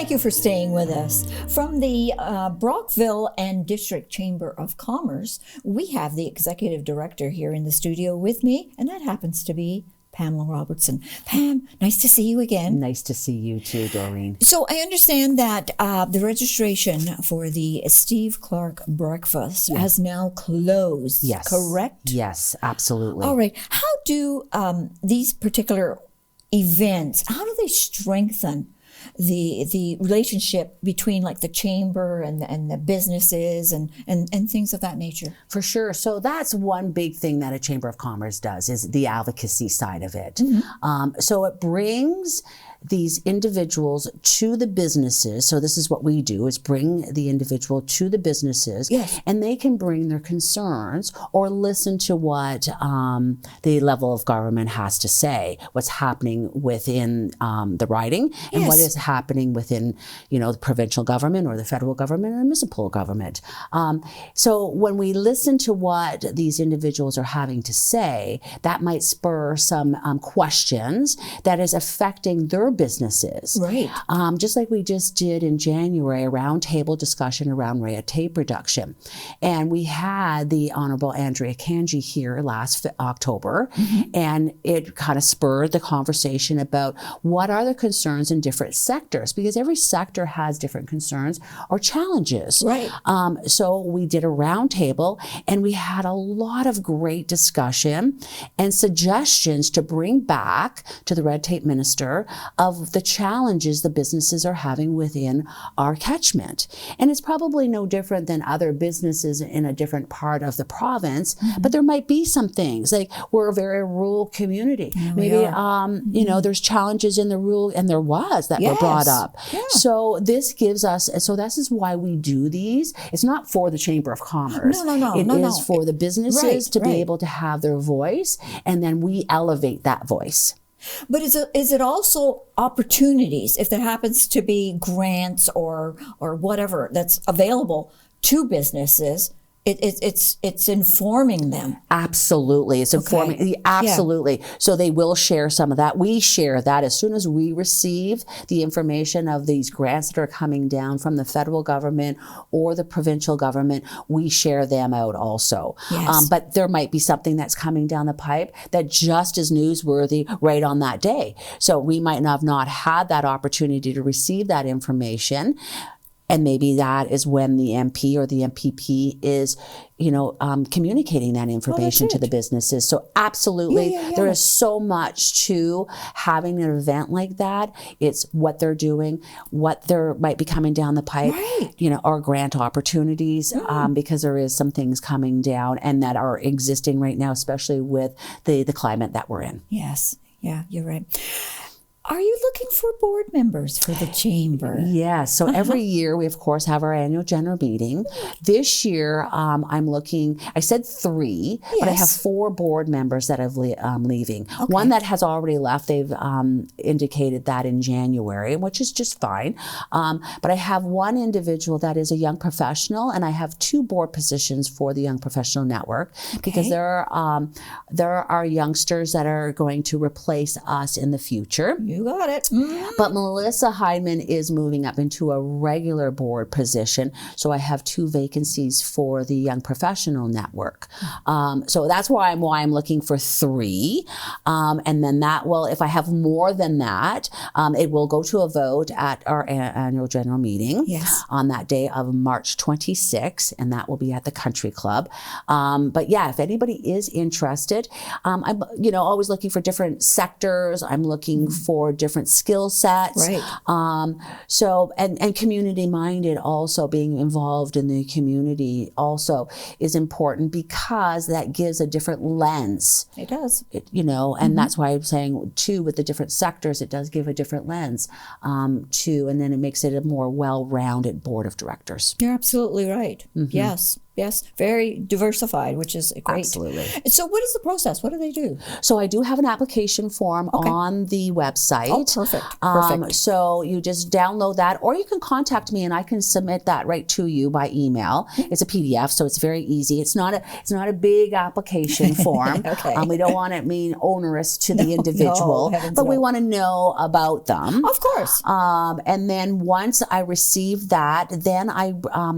Thank you for staying with us. From the Brockville and District Chamber of Commerce, we have the Executive Director here in the studio with me, and that happens to be Pamela Robertson. Pam, nice to see you again. Nice to see you too, Doreen. So I understand that the registration for the Steve Clark Breakfast has now closed, Yes. correct? Yes, absolutely. All right. How do these particular events, how do they strengthen the relationship between like the chamber and the businesses and things of that nature? For sure. So that's one big thing that a Chamber of Commerce does, is the advocacy side of it. So it brings these individuals to the businesses. So this is what we do, is bring the individual to the businesses. Yes. And they can bring their concerns or listen to what the level of government has to say, what's happening within the riding and what is happening within, the provincial government or the federal government or municipal government. So when we listen to what these individuals are having to say, that might spur some questions that is affecting their businesses. Right. Just like we just did in January, a roundtable discussion around red tape reduction. And we had the Honorable Andrea Kanji here last October, and it kind of spurred the conversation about what are the concerns in different sectors, because every sector has different concerns or challenges. Right. So we did a roundtable, and we had a lot of great discussion and suggestions to bring back to the red tape minister of the challenges the businesses are having within our catchment. And it's probably no different than other businesses in a different part of the province, but there might be some things, like we're a very rural community. Maybe, there's challenges in the rural, and there was that were brought up. Yeah. So this gives us, so this is why we do these. It's not for the Chamber of Commerce. It is for the businesses to be able to have their voice, and then we elevate that voice. But is it also opportunities, if there happens to be grants or whatever that's available to businesses? It's informing them. Absolutely. It's informing. Okay. Absolutely. Yeah. So they will share some of that. We share that as soon as we receive the information of these grants that are coming down from the federal government or the provincial government. We share them out also. Yes. But there might be something that's coming down the pipe that just is newsworthy right on that day. So we might have not had that opportunity to receive that information. And maybe that is when the MP or the MPP is, communicating that information to the businesses. So absolutely, there is so much to having an event like that. It's what they're doing, what there might be coming down the pipe, or grant opportunities, because there is some things coming down and that are existing right now, especially with the climate that we're in. Yes. Yeah, you're right. Are you looking for board members for the chamber? Yes. So every year we, of course, have our annual general meeting. This year, I'm looking, I said 3, but I have 4 board members that are leaving. Okay. One that has already left. They've indicated that in January, which is just fine. But I have one individual that is a young professional, and I have 2 board positions for the Young Professional Network, because there are youngsters that are going to replace us in the future. You got it. But Melissa Hyman is moving up into a regular board position. So I have 2 vacancies for the Young Professional Network. So that's why I'm looking for 3. And then that will, if I have more than that, it will go to a vote at our annual general meeting on that day of March 26th, and that will be at the Country Club. But yeah, if anybody is interested, I'm always looking for different sectors. I'm looking for different skill sets. Right. So, and community minded, also being involved in the community also is important, because that gives a different lens. It does. And that's why I'm saying too, with the different sectors, it does give a different lens and then it makes it a more well-rounded board of directors. You're absolutely right. Yes. Yes. Very diversified, which is great. Absolutely. So what is the process? What do they do? So I do have an application form on the website. Oh, perfect. Perfect. So you just download that, or you can contact me and I can submit that right to you by email. It's a PDF, so it's very easy. It's not a big application form. Okay. We don't want it mean onerous to the individual, but we want to know about them. Of course. And then once I receive that, then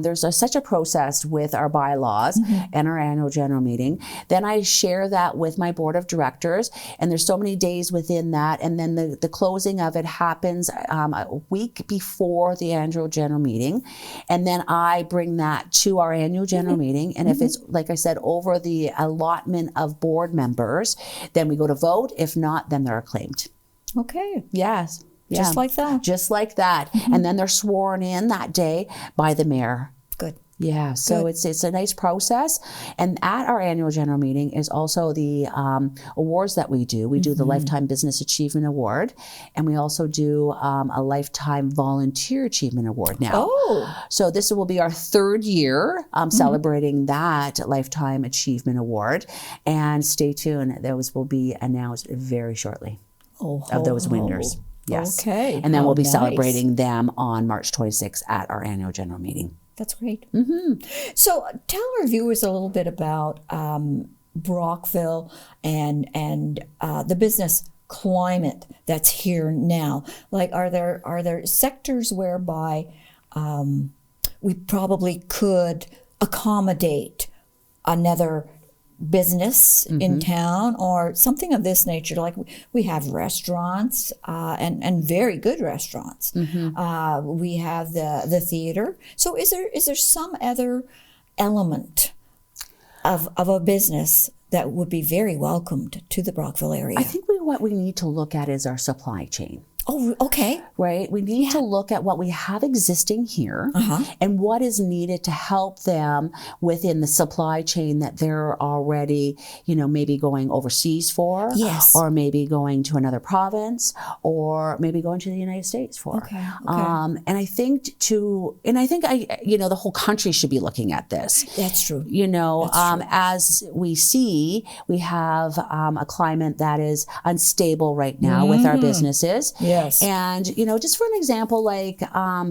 there's such a process with our bylaws and our annual general meeting. Then I share that with my board of directors, and there's so many days within that, and then the closing of it happens a week before the annual general meeting, and then I bring that to our annual general meeting, and if it's, like I said, over the allotment of board members, then we go to vote. If not, then they're acclaimed. Okay. Yes. Just like that. Just like that. And then they're sworn in that day by the mayor. Good. Yeah, so it's a nice process. And at our annual general meeting is also the awards that we do. We do the Lifetime Business Achievement Award, and we also do a Lifetime Volunteer Achievement Award now. Oh. So this will be our third year celebrating that Lifetime Achievement Award. And stay tuned, those will be announced very shortly of those winners. Yes. Okay. And then we'll be nice. celebrating them on March 26th at our annual general meeting. That's great. So tell our viewers a little bit about Brockville and the business climate that's here now. Like, are there sectors whereby we probably could accommodate another business in town or something of this nature? Like, we have restaurants and very good restaurants. We have the theater. So is there some other element of a business that would be very welcomed to the Brockville area? I think what we need to look at is our supply chain. Oh, okay. Right? We need to look at what we have existing here and what is needed to help them within the supply chain that they're already, maybe going overseas for. Yes. Or maybe going to another province, or maybe going to the United States for. Okay. And I think the whole country should be looking at this. That's true. As we see, we have a climate that is unstable right now with our businesses. Yes. And, just for an example, like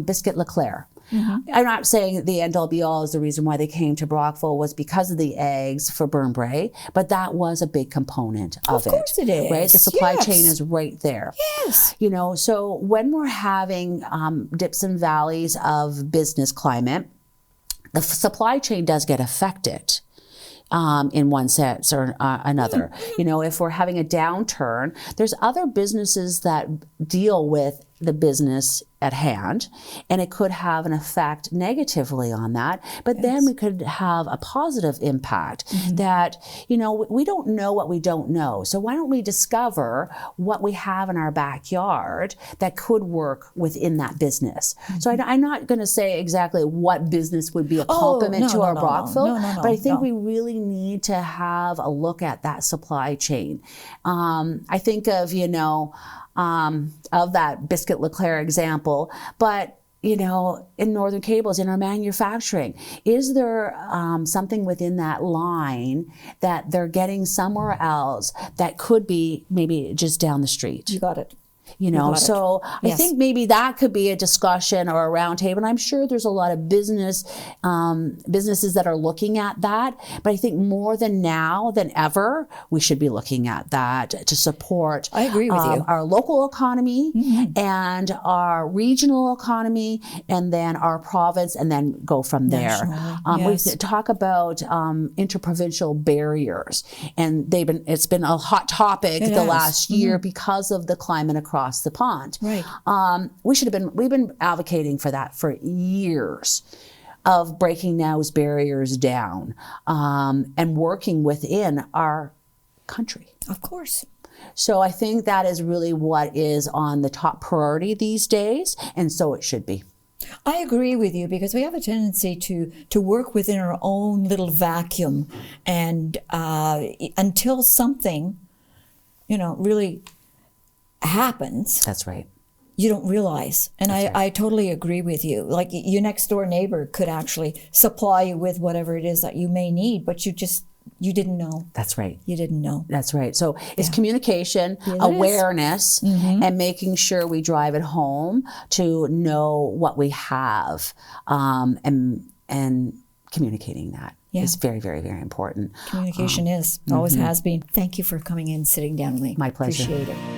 Biscuit Leclerc. I'm not saying the end all be all is the reason why they came to Brockville was because of the eggs for Burnbrae, but that was a big component of it. Of course it is. Right? The supply chain is right there. Yes. So when we're having dips and valleys of business climate, the supply chain does get affected. In one sense or another. If we're having a downturn, there's other businesses that deal with the business at hand, and it could have an effect negatively on that. But then we could have a positive impact that, we don't know what we don't know. So why don't we discover what we have in our backyard that could work within that business? So I'm not going to say exactly what business would be a complement to our Brockville, but I think we really need to have a look at that supply chain. I think of, of that Biscuit Leclerc example, but in Northern Cables, in our manufacturing, is there something within that line that they're getting somewhere else that could be maybe just down the street? You got it. So I think maybe that could be a discussion or a roundtable. And I'm sure there's a lot of businesses that are looking at that. But I think more than now than ever, we should be looking at that to support. I agree with you. Our local economy and our regional economy, and then our province, and then go from there. We talk about interprovincial barriers, and it's been a hot topic the last year because of the climate across the pond. Right. We've been advocating for that for years, of breaking those barriers down and working within our country. Of course. So I think that is really what is on the top priority these days, and so it should be. I agree with you, because we have a tendency to work within our own little vacuum, and until something, really happens. That's right. you don't realize. And I totally agree with you. Like your next door neighbor could actually supply you with whatever it is that you may need, but you didn't know. That's right. You didn't know. That's right. So it's communication, awareness, and making sure we drive it home to know what we have, and communicating that is very, very, very important. Communication always has been. Thank you for coming in, sitting down with me. My pleasure. Appreciate it.